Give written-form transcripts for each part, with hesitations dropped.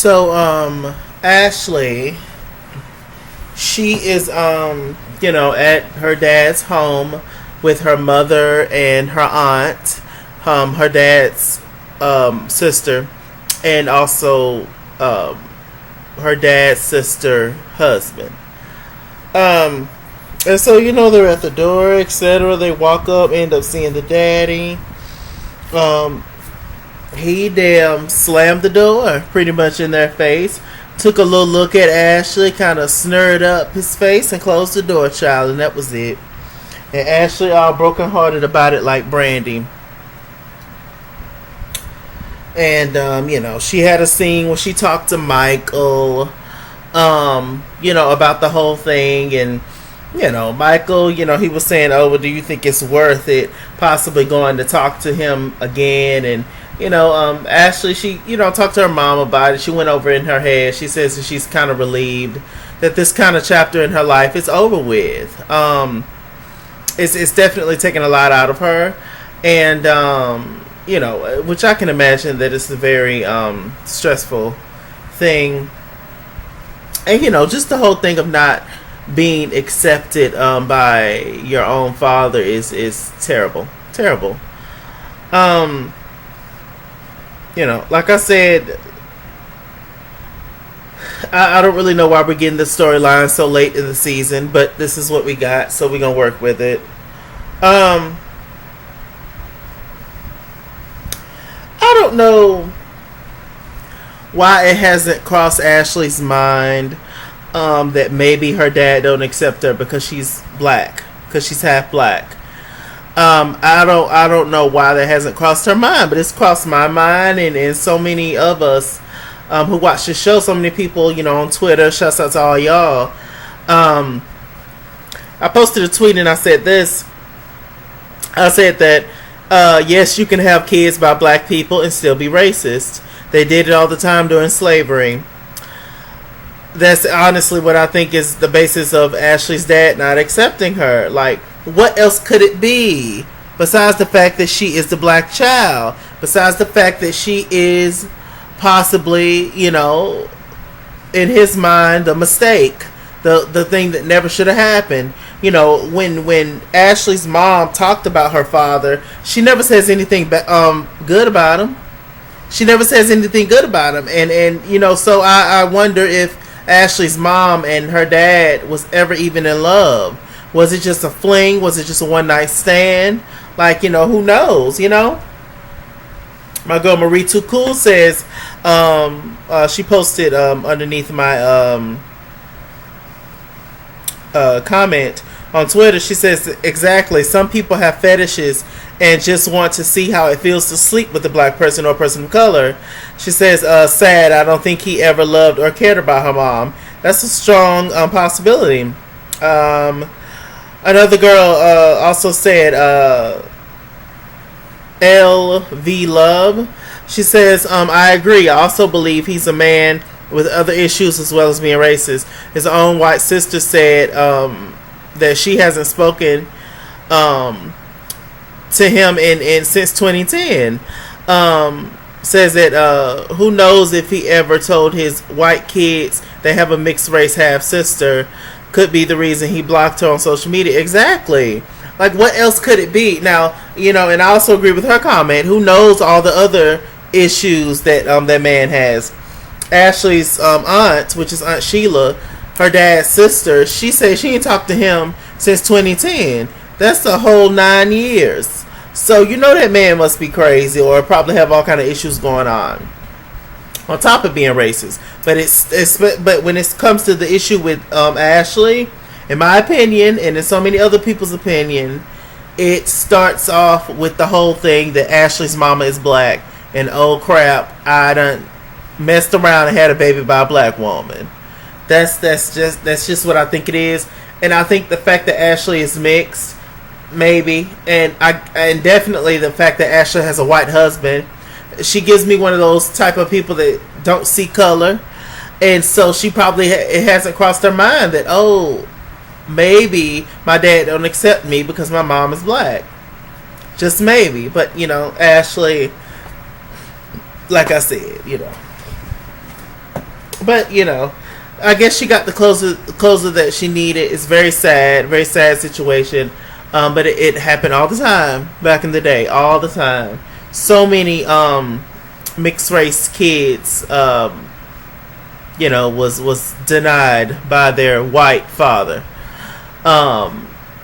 So, Ashley, she is, at her dad's home with her mother and her aunt, her dad's sister, and also her dad's sister husband. And so they're at the door, etc. They walk up, end up seeing the daddy. He damn slammed the door pretty much in their face. Took a little look at Ashley, kind of snurred up his face and closed the door, child, and that was it. And Ashley all brokenhearted about it like Brandy. And, she had a scene where she talked to Michael, about the whole thing. And, Michael, he was saying, oh, well, do you think it's worth it possibly going to talk to him again? And, Ashley, she, talked to her mom about it. She went over in her head. She says that she's kind of relieved that this kind of chapter in her life is over with. It's definitely taken a lot out of her. And, which I can imagine that it's a very stressful thing. And, just the whole thing of not being accepted by your own father is terrible. Terrible. Like I said, I don't really know why we're getting this storyline so late in the season, but this is what we got, so we're gonna work with it. I don't know why it hasn't crossed Ashley's mind that maybe her dad don't accept her because she's black, because she's half black. I don't know why that hasn't crossed her mind, but it's crossed my mind and so many of us who watch the show, so many people, on Twitter. Shouts out to all y'all. I posted a tweet and I said this. I said that yes, you can have kids by black people and still be racist. They did it all the time during slavery. That's honestly what I think is the basis of Ashley's dad not accepting her. Like, what else could it be besides the fact that she is the black child? Besides the fact that she is possibly, in his mind, a mistake, the thing that never should have happened. When Ashley's mom talked about her father, she never says anything good about him. She never says anything good about him, and so I wonder if Ashley's mom and her dad was ever even in love. Was it just a fling? Was it just a one night stand? Like, who knows? My girl Marie Too Cool says, she posted underneath my comment on Twitter. She says, exactly, some people have fetishes and just want to see how it feels to sleep with a black person or a person of color. She says, sad, I don't think he ever loved or cared about her mom. That's a strong possibility. Another girl also said, LV Love. She says, I agree. I also believe he's a man with other issues as well as being racist. His own white sister said that she hasn't spoken to him in since 2010. Says that who knows if he ever told his white kids they have a mixed race half sister. Could be the reason he blocked her on social media. Exactly. Like, what else could it be? Now, and I also agree with her comment. Who knows all the other issues that that man has? Ashley's aunt, which is Aunt Sheila, her dad's sister, she said she ain't talked to him since 2010. That's a whole 9 years. So that man must be crazy or probably have all kind of issues going on top of being racist. But when it comes to the issue with Ashley, in my opinion, and in so many other people's opinion, it starts off with the whole thing that Ashley's mama is black, and oh crap, I done messed around and had a baby by a black woman. That's just what I think it is, and I think the fact that Ashley is mixed, maybe, and definitely the fact that Ashley has a white husband. She gives me one of those type of people that don't see color. And so she probably, it hasn't crossed her mind that, oh, maybe my dad don't accept me because my mom is black. Just maybe. But, Ashley, like I said, But I guess she got the closure that she needed. It's very sad situation. But it happened all the time back in the day, all the time. So many mixed race kids, was denied by their white father,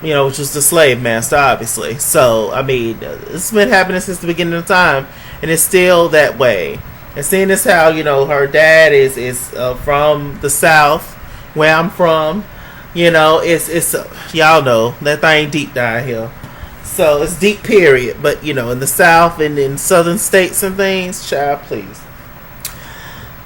which was the slave master, obviously. So, I mean, it's been happening since the beginning of time, and it's still that way. And seeing as how, her dad is from the South, where I'm from, it's y'all know, that thing deep down here. So, it's deep, period. But, in the South and in southern states and things, child, please.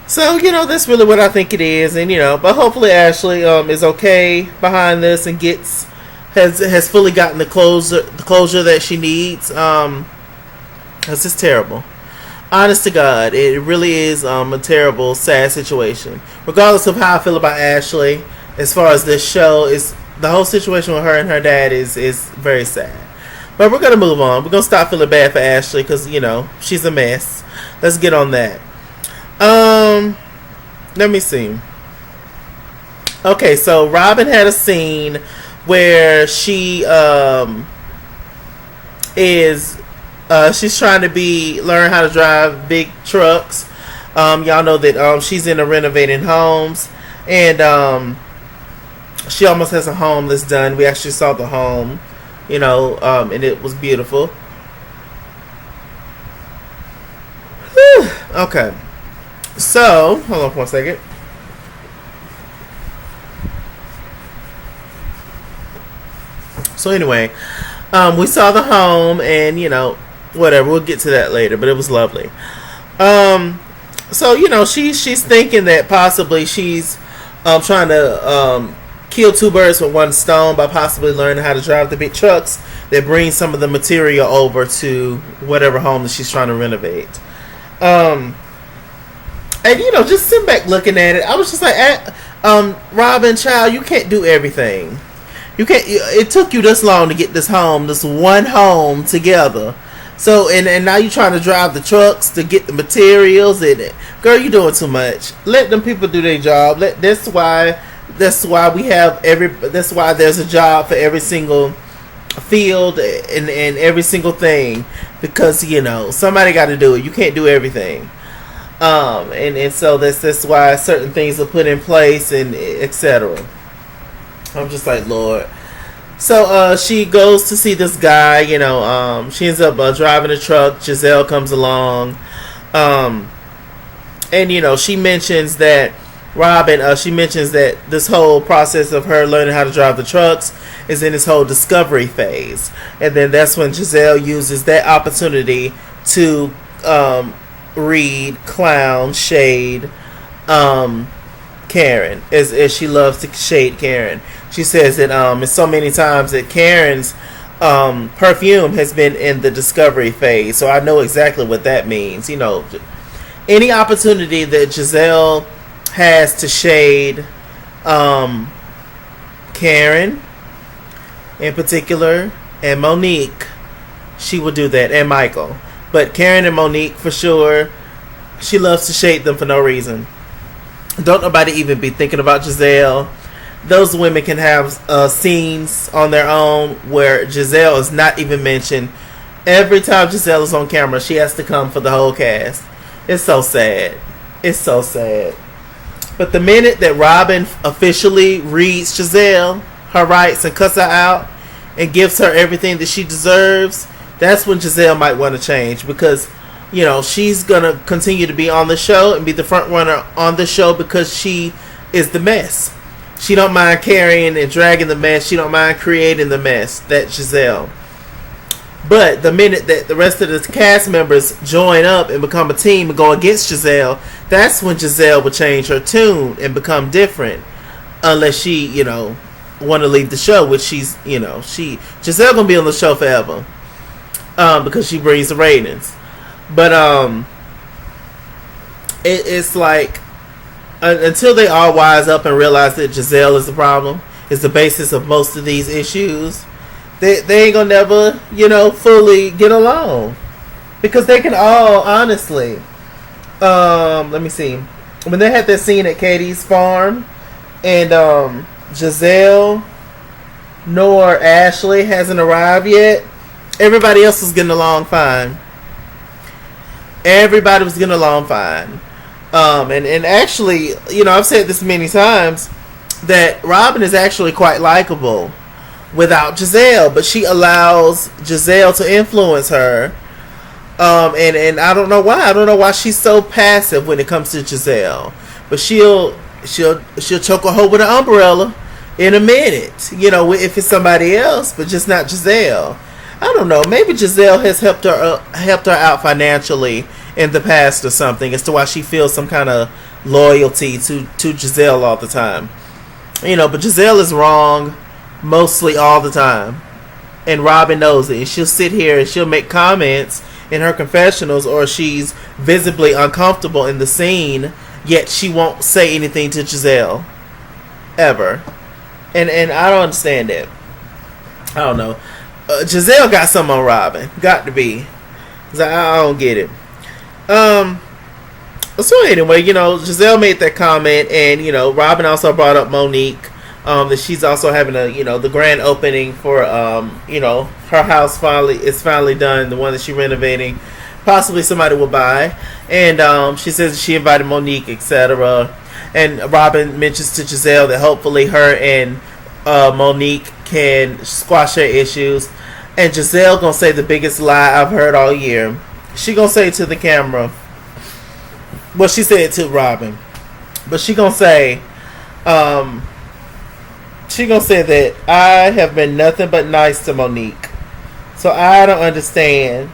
So, that's really what I think it is. And, but hopefully Ashley is okay behind this and has fully gotten the closure that she needs. Because it's terrible. Honest to God, it really is a terrible, sad situation. Regardless of how I feel about Ashley, as far as this show, is the whole situation with her and her dad is very sad. But we're going to move on. We're going to stop feeling bad for Ashley because, she's a mess. Let's get on that. Let me see. Okay, so Robyn had a scene where she she's trying to learn how to drive big trucks. Y'all know that she's in a renovating homes, and she almost has a home that's done. We actually saw the home, and it was beautiful. Whew. Okay. So, hold on for 1 second. So anyway, we saw the home, and whatever. We'll get to that later, but it was lovely. So she's thinking that possibly she's trying to kill two birds with one stone by possibly learning how to drive the big trucks that bring some of the material over to whatever home that she's trying to renovate. And just sitting back looking at it, I was just like, Robyn, child, you can't do everything. You can't. It took you this long to get this one home together. So and now you're trying to drive the trucks to get the materials in it. Girl, you're doing too much. Let them people do their job. That's why we have that's why there's a job for every single field and every single thing, because somebody got to do it. You can't do everything. And so that's why certain things are put in place and etc. I'm just like, Lord. So she goes to see this guy. She ends up driving a truck. Gizelle comes along, and she mentions that Robyn. She mentions that this whole process of her learning how to drive the trucks is in this whole discovery phase, and then that's when Gizelle uses that opportunity to read, clown, shade Karen, as she loves to shade Karen. She says that it's so many times that Karen's perfume has been in the discovery phase. So I know exactly what that means. Any opportunity that Gizelle has to shade Karen in particular and Monique, she will do that, and Michael. But Karen and Monique, for sure, she loves to shade them for no reason. Don't nobody even be thinking about Gizelle. Those women can have scenes on their own where Gizelle is not even mentioned. Every time Gizelle is on camera, she has to come for the whole cast. It's so sad. It's so sad. But the minute that Robyn officially reads Gizelle her rights and cuts her out and gives her everything that she deserves, that's when Gizelle might want to change, because she's gonna continue to be on the show and be the front runner on the show because she is the mess. She don't mind carrying and dragging the mess. She don't mind creating the mess. That's Gizelle. But the minute that the rest of the cast members join up and become a team and go against Gizelle, that's when Gizelle will change her tune and become different. Unless she, want to leave the show, which Gizelle gonna be on the show forever. Because she brings the ratings. But it's like, until they all wise up and realize that Gizelle is the problem, is the basis of most of these issues, they ain't gonna never, fully get along. Because they can all, honestly, let me see. when they had that scene at Katie's farm, and Gizelle nor Ashley hasn't arrived yet, everybody else was getting along fine. Everybody was getting along fine. And actually, I've said this many times that Robyn is actually quite likable without Gizelle, but she allows Gizelle to influence her. And I don't know why. I don't know why she's so passive when it comes to Gizelle. But she'll choke a hole with an umbrella in a minute, if it's somebody else, but just not Gizelle. I don't know. Maybe Gizelle has helped her out financially in the past or something, as to why she feels some kind of loyalty to Gizelle all the time. But Gizelle is wrong mostly all the time, and Robyn knows it. And she'll sit here and she'll make comments in her confessionals, or she's visibly uncomfortable in the scene, yet she won't say anything to Gizelle ever. And I don't understand that. I don't know. Gizelle got something on Robyn. Got to be. I don't get it. So anyway, Gizelle made that comment, and Robyn also brought up Monique, that she's also having the grand opening for her house is finally done, the one that she's renovating. Possibly somebody will buy, and she says she invited Monique, etc. And Robyn mentions to Gizelle that hopefully her and Monique can squash their issues. And Gizelle gonna say the biggest lie I've heard all year. She gonna say to the camera, well, she said to Robyn, but she gonna say that I have been nothing but nice to Monique, so I don't understand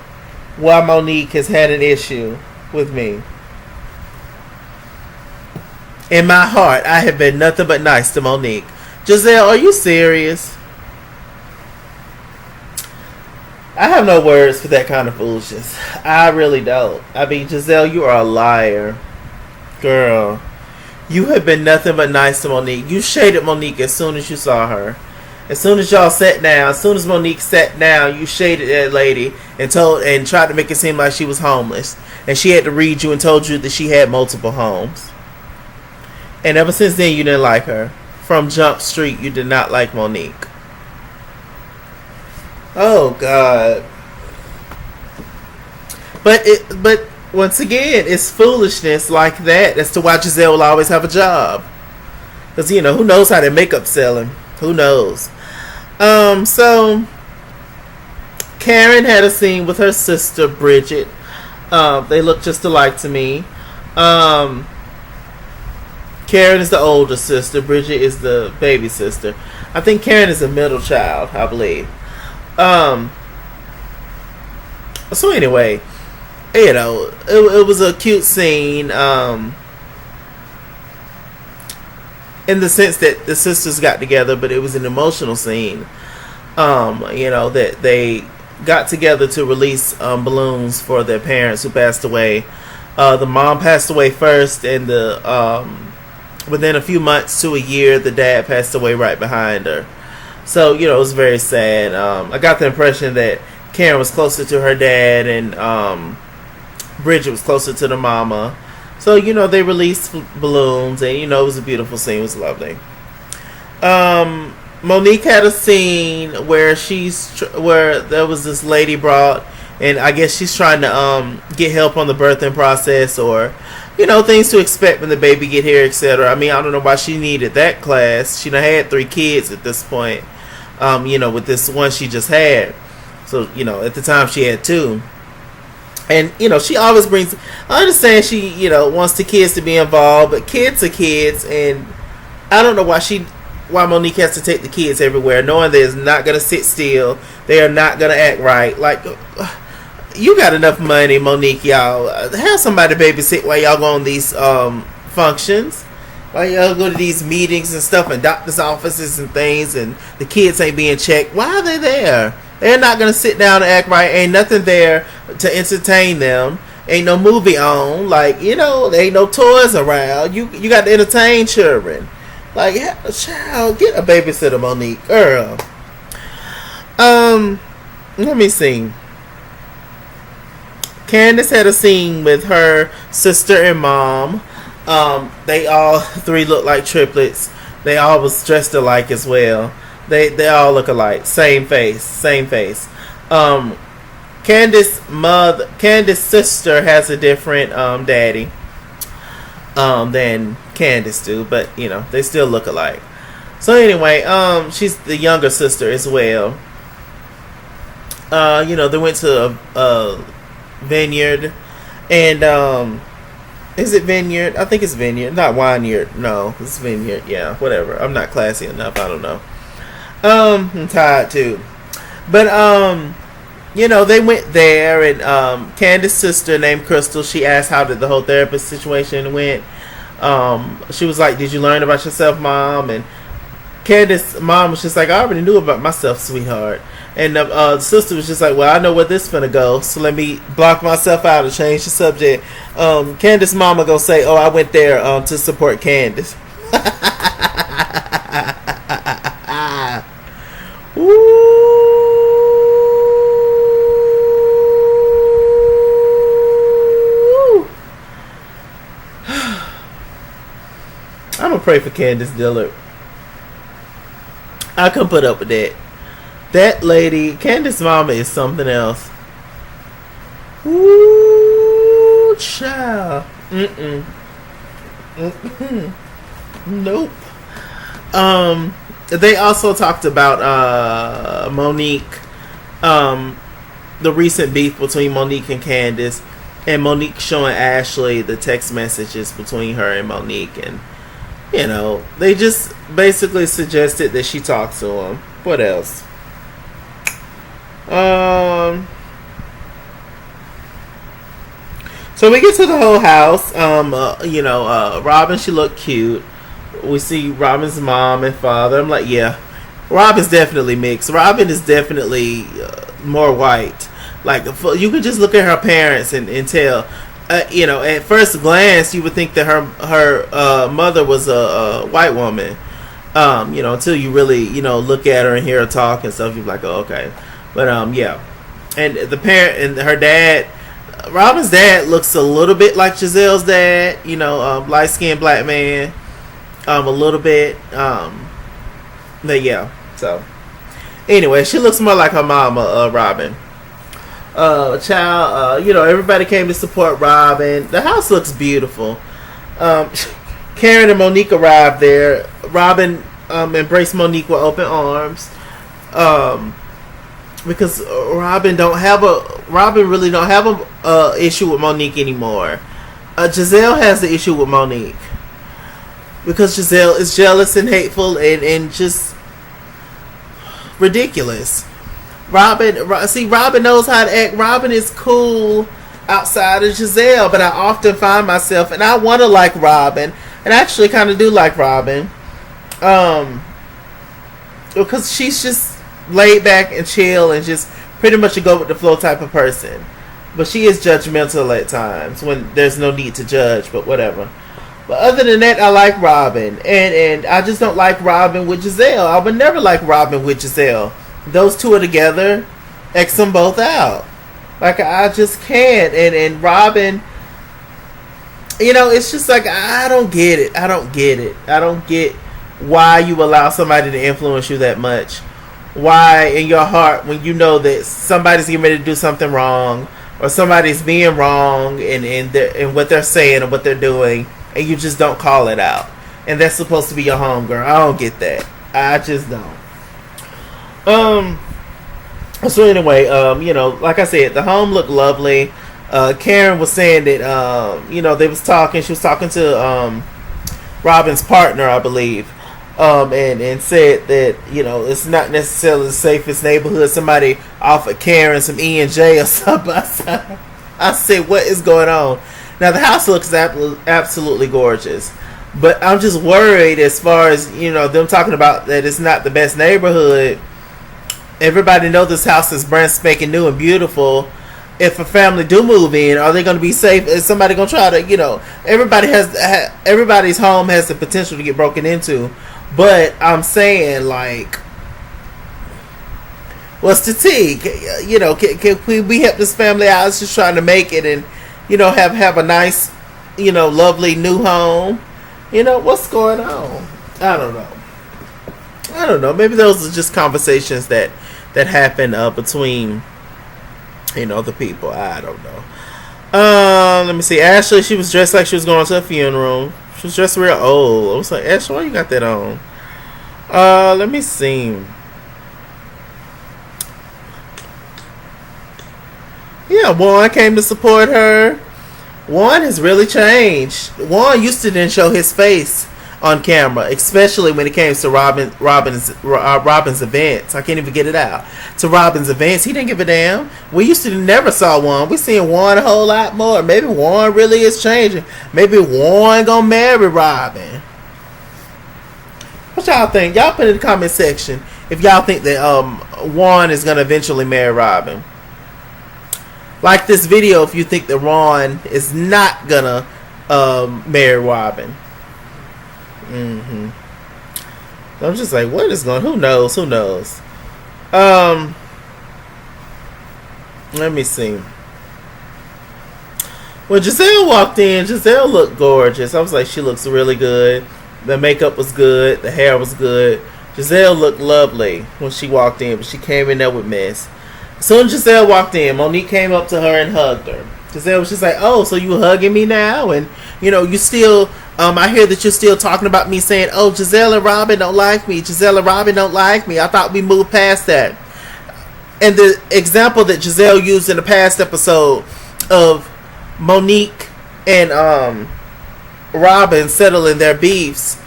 why Monique has had an issue with me. In my heart, I have been nothing but nice to Monique. Gizelle, are you serious? I have no words for that kind of foolishness. I really don't. I mean, Gizelle, you are a liar. Girl, you have been nothing but nice to Monique. You shaded Monique as soon as you saw her. As soon as y'all sat down, as soon as Monique sat down, you shaded that lady and tried to make it seem like she was homeless. And she had to read you and told you that she had multiple homes. And ever since then, you didn't like her. From Jump Street, you did not like Monique. Oh God! But once again, it's foolishness like that as to why Gizelle will always have a job. Because who knows how their makeup selling? Who knows? So Karen had a scene with her sister Bridget. They look just alike to me. Karen is the older sister. Bridget is the baby sister. I think Karen is the middle child, I believe. So anyway, it was a cute scene, in the sense that the sisters got together, but it was an emotional scene. That they got together to release balloons for their parents who passed away. The mom passed away first, and within a few months to a year, the dad passed away right behind her. So, it was very sad. I got the impression that Karen was closer to her dad, and Bridget was closer to the mama. So, they released balloons, and, it was a beautiful scene. It was lovely. Monique had a scene where where there was this lady brought, and I guess she's trying to get help on the birthing process, or things to expect when the baby get here, etc. I mean, I don't know why she needed that class. She done had 3 kids at this point, with this one she just had. So, at the time she had 2. And, she always brings, I understand she, wants the kids to be involved, but kids are kids, and I don't know why Monique has to take the kids everywhere, knowing they're not going to sit still, they are not going to act right. Like, you got enough money, Monique, y'all. Have somebody babysit while y'all go on these functions. While y'all go to these meetings and stuff in doctor's offices and things, and the kids ain't being checked. Why are they there? They're not going to sit down and act right. Ain't nothing there to entertain them. Ain't no movie on. Like, there ain't no toys around. You got to entertain children. Like, child, get a babysitter, Monique. Girl. Let me see. Candiace had a scene with her sister and mom. They all three look like triplets. They all was dressed alike as well. They all look alike. Same face. Same face. Candiace's sister has a different daddy than Candiace do, but you know they still look alike. So anyway, she's the younger sister as well. You know, they went to a vineyard, and is it vineyard? I think it's vineyard, not vineyard. No, it's vineyard. Yeah, whatever. I'm not classy enough. I don't know. I'm tired too, but you know, they went there, and Candiace's sister named Crystal, she asked how did the whole therapist situation went. She was like, "Did you learn about yourself, Mom?" And Candiace's mom was just like, "I already knew about myself, sweetheart." And the sister was just like, "Well, I know where this finna go, so let me block myself out and change the subject." Candiace's mama gonna say, "Oh, I went there to support Candiace." I'm gonna pray for Candiace Dillard. I couldn't put up with that. That lady, Candiace's mama, is something else. Ooh, child. Nope. They also talked about Monique, the recent beef between Monique and Candiace, and Monique showing Ashley the text messages between her and Monique, and you know, they just basically suggested that she talk to him. What else? So we get to the whole house. You know, Robyn, she looked cute. We see Robyn's mom and father. I'm like, yeah, Robyn's definitely mixed. Robyn is definitely more white. Like, you can just look at her parents and tell. You know, at first glance, you would think that her mother was a white woman. You know, until you really, you know, look at her and hear her talk and stuff, you're like, oh, okay. But yeah, and the parent and her dad, Robyn's dad looks a little bit like Gizelle's dad. You know, light skinned black man, a little bit. But yeah, so anyway, she looks more like her mama, Robyn. You know, everybody came to support Robyn. The house looks beautiful. Karen and Monique arrived there. Robyn embraced Monique with open arms. Because Robyn really don't have a issue with Monique anymore. Gizelle has the issue with Monique because Gizelle is jealous and hateful and just ridiculous. Robyn knows how to act. Robyn is cool outside of Gizelle, but I often find myself, and I want to like Robyn, and I actually kind of do like Robyn, because she's just laid back and chill and just pretty much a go with the flow type of person. But she is judgmental at times when there's no need to judge, but whatever. But other than that, I like Robyn, and I just don't like Robyn with Gizelle. I would never like Robyn with Gizelle. Those two are together, X them both out. Like, I just can't. And Robyn, you know, it's just like, I don't get it. I don't get why you allow somebody to influence you that much. Why in your heart, when you know that somebody's getting ready to do something wrong, or somebody's being wrong in what they're saying or what they're doing, and you just don't call it out. And that's supposed to be your homegirl. I don't get that. I just don't. So anyway, you know, like I said, the home looked lovely. Karen was saying that, you know, she was talking to, Robyn's partner, I believe, and said that, you know, it's not necessarily the safest neighborhood. Somebody offered Karen some E&J or something. I said, what is going on? Now, the house looks absolutely gorgeous, but I'm just worried as far as, you know, them talking about that it's not the best neighborhood. Everybody knows this house is brand spanking new and beautiful. If a family do move in, are they going to be safe? Is somebody going to try to, you know, everybody's home has the potential to get broken into. But I'm saying, like, what's the tea? You know, can we help this family out? It's just trying to make it and, you know, have a nice, lovely new home. What's going on? I don't know. Maybe those are just conversations that happen between the people. I don't know. Let me see. Ashley, she was dressed like she was going to a funeral. She was dressed real old. I was like, Ashley, why you got that on? Let me see. Yeah, Juan came to support her. Juan has really changed. Juan used to then show his face on camera, especially when it came to Robyn's events. I can't even get it out. To Robyn's events, he didn't give a damn. We used to never saw Juan. We're seeing Juan a whole lot more. Maybe Juan really is changing. Maybe Juan gonna marry Robyn. What y'all think? Y'all put in the comment section if y'all think that Juan is gonna eventually marry Robyn. Like this video if you think that Ron is not gonna marry Robyn. I'm just like, what is going? Who knows? Let me see. When Gizelle walked in, Gizelle looked gorgeous. I was like, she looks really good. The makeup was good. The hair was good. Gizelle looked lovely when she walked in, but she came in there with mess. As soon as Gizelle walked in, Monique came up to her and hugged her. Gizelle was just like, oh, so you hugging me now? And, you still, I hear that you're still talking about me saying, oh, Gizelle and Robyn don't like me. Gizelle and Robyn don't like me. I thought we moved past that. And the example that Gizelle used in the past episode of Monique and Robyn settling their beefs,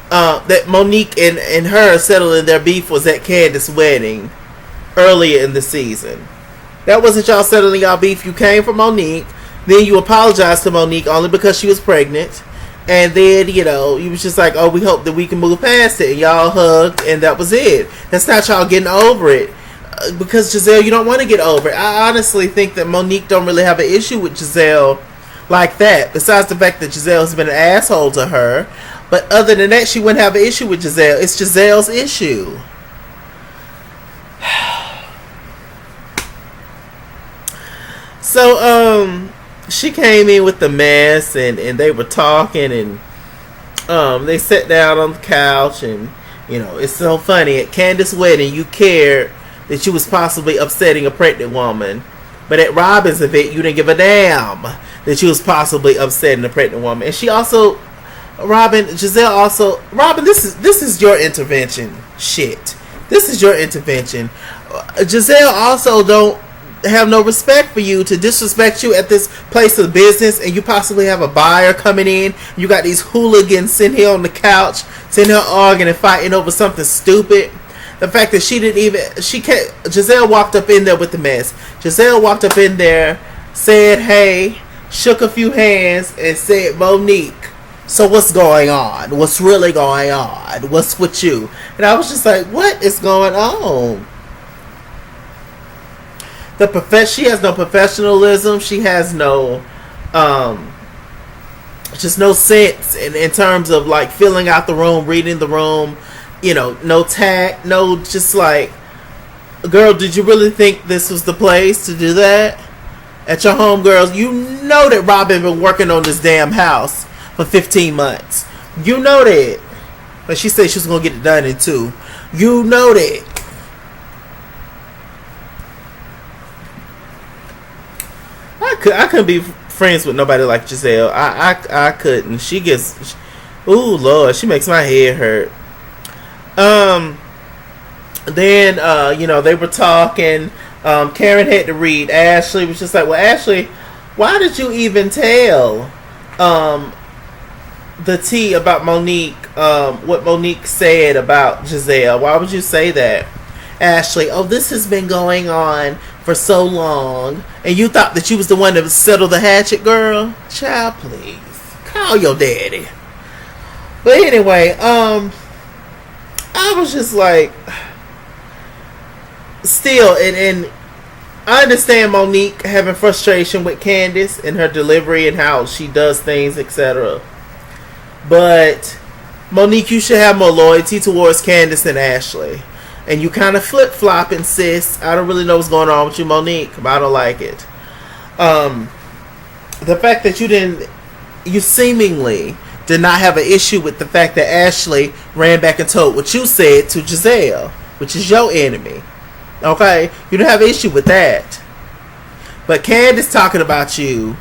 that Monique and her settling their beef was at Candiace's wedding earlier in the season. That wasn't y'all settling y'all beef. You came from Monique, then you apologized to Monique only because she was pregnant, and then you was just like, oh, we hope that we can move past it, and y'all hugged, and that was it. That's not y'all getting over it, because Gizelle, you don't want to get over it. I honestly think that Monique don't really have an issue with Gizelle like that, besides the fact that Gizelle has been an asshole to her. But other than that, she wouldn't have an issue with Gizelle. It's Gizelle's issue. So, she came in with the mess, and they were talking, and they sat down on the couch, and, it's so funny. At Candiace's wedding, you cared that you was possibly upsetting a pregnant woman. But at Robyn's event, you didn't give a damn that you was possibly upsetting a pregnant woman. And she also, Gizelle also, Robyn, this is your intervention. Shit. This is your intervention. Gizelle also don't have no respect for you to disrespect you at this place of business, and you possibly have a buyer coming in. You got these hooligans sitting here on the couch, sitting here arguing and fighting over something stupid. The fact that Gizelle walked up in there with the mess. Gizelle walked up in there, said hey, shook a few hands, and said, Monique, so what's going on? What's really going on? What's with you? And I was just like, what is going on? She has no professionalism. She has no, just no sense in terms of like filling out the room, reading the room. No tact, no, just like, girl, did you really think this was the place to do that? At your home, girls, you know that Robyn been working on this damn house for 15 months. You know that. But she said she was going to get it done in 2. You know that. I couldn't be friends with nobody like Gizelle. I couldn't. She gets, ooh, Lord, she makes my head hurt. Then, they were talking. Karen had to read. Ashley was just like, well, Ashley, why did you even tell, the tea about Monique, what Monique said about Gizelle? Why would you say that? Ashley, oh, this has been going on for so long, and you thought that you was the one that settled the hatchet, girl? Child, please. Call your daddy. But anyway, I was just like, still, and I understand Monique having frustration with Candiace and her delivery and how she does things, etc. But Monique, you should have more loyalty towards Candiace than Ashley. And you kind of flip-flopping, sis. I don't really know what's going on with you, Monique, but I don't like it. The fact that you didn't you seemingly did not have an issue with the fact that Ashley ran back and told what you said to Gizelle, which is your enemy. Okay? You don't have an issue with that. But Candiace talking about you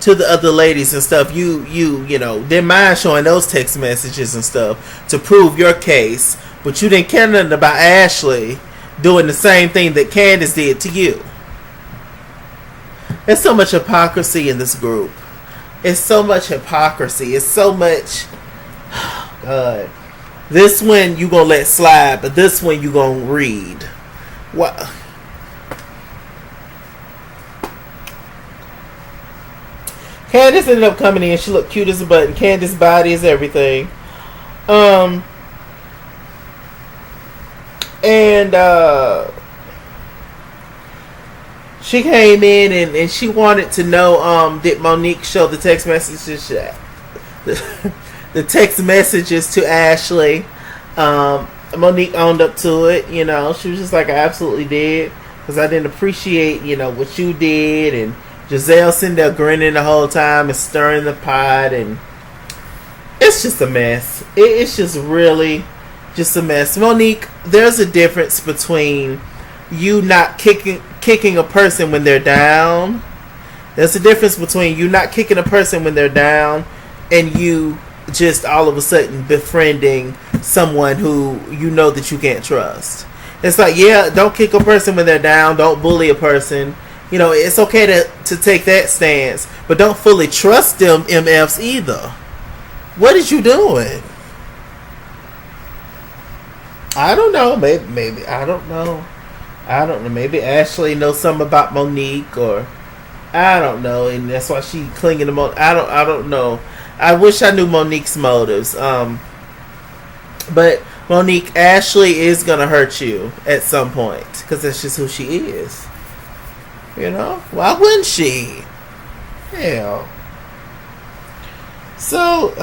to the other ladies and stuff, you know, didn't mind showing those text messages and stuff to prove your case, but you didn't care nothing about Ashley doing the same thing that Candiace did to you. There's so much hypocrisy in this group. It's so much hypocrisy. It's so much. God. This one you gonna let slide, but this one you gonna read. What? Candiace ended up coming in. She looked cute as a button. Candiace's body is everything. She came in and she wanted to know, did Monique show the text messages, the text messages to Ashley? Monique owned up to it. You know, she was just like, I absolutely did, because I didn't appreciate, you know, what you did. And Gizelle sitting there grinning the whole time and stirring the pot, and it's just a mess. It's just really just a mess. Monique, there's a difference between you not kicking a person when they're down. There's a difference between you not kicking a person when they're down and you just all of a sudden befriending someone who you know that you can't trust. It's like, yeah, don't kick a person when they're down. Don't bully a person. You know, it's okay to take that stance, but don't fully trust them MFs either. What is you doing? I don't know. Maybe I don't know. Maybe Ashley knows something about Monique, or I don't know, and that's why she clinging to Monique. I don't know. I wish I knew Monique's motives. But Monique, Ashley is gonna hurt you at some point, because that's just who she is. You know, why wouldn't she? Hell. So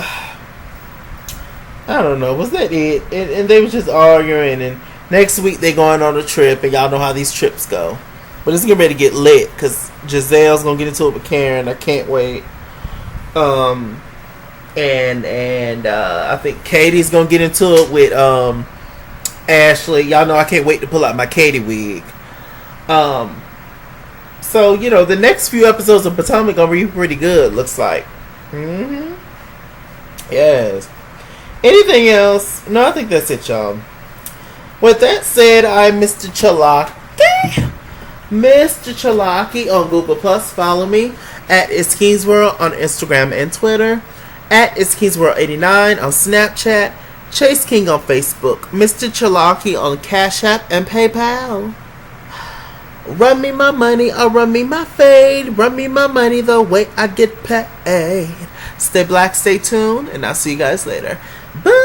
I don't know. Was that it? And they was just arguing, and next week they going on a trip, and y'all know how these trips go. But it's getting ready to get lit, because Giselle's gonna get into it with Karen. I can't wait. And I think Katie's gonna get into it with Ashley. Y'all know I can't wait to pull out my Katie wig. So you know the next few episodes of Potomac gonna be pretty good. Looks like. Yes. Anything else? No, I think that's it, y'all. With that said, I'm Mr. Chalaki. Mr. Chalaki on Google Plus. Follow me at It's King's World on Instagram and Twitter. At It's King's World 89 on Snapchat. Chase King on Facebook. Mr. Chalaki on Cash App and PayPal. Run me my money or run me my fade. Run me my money the way I get paid. Stay black, stay tuned, and I'll see you guys later. Bye.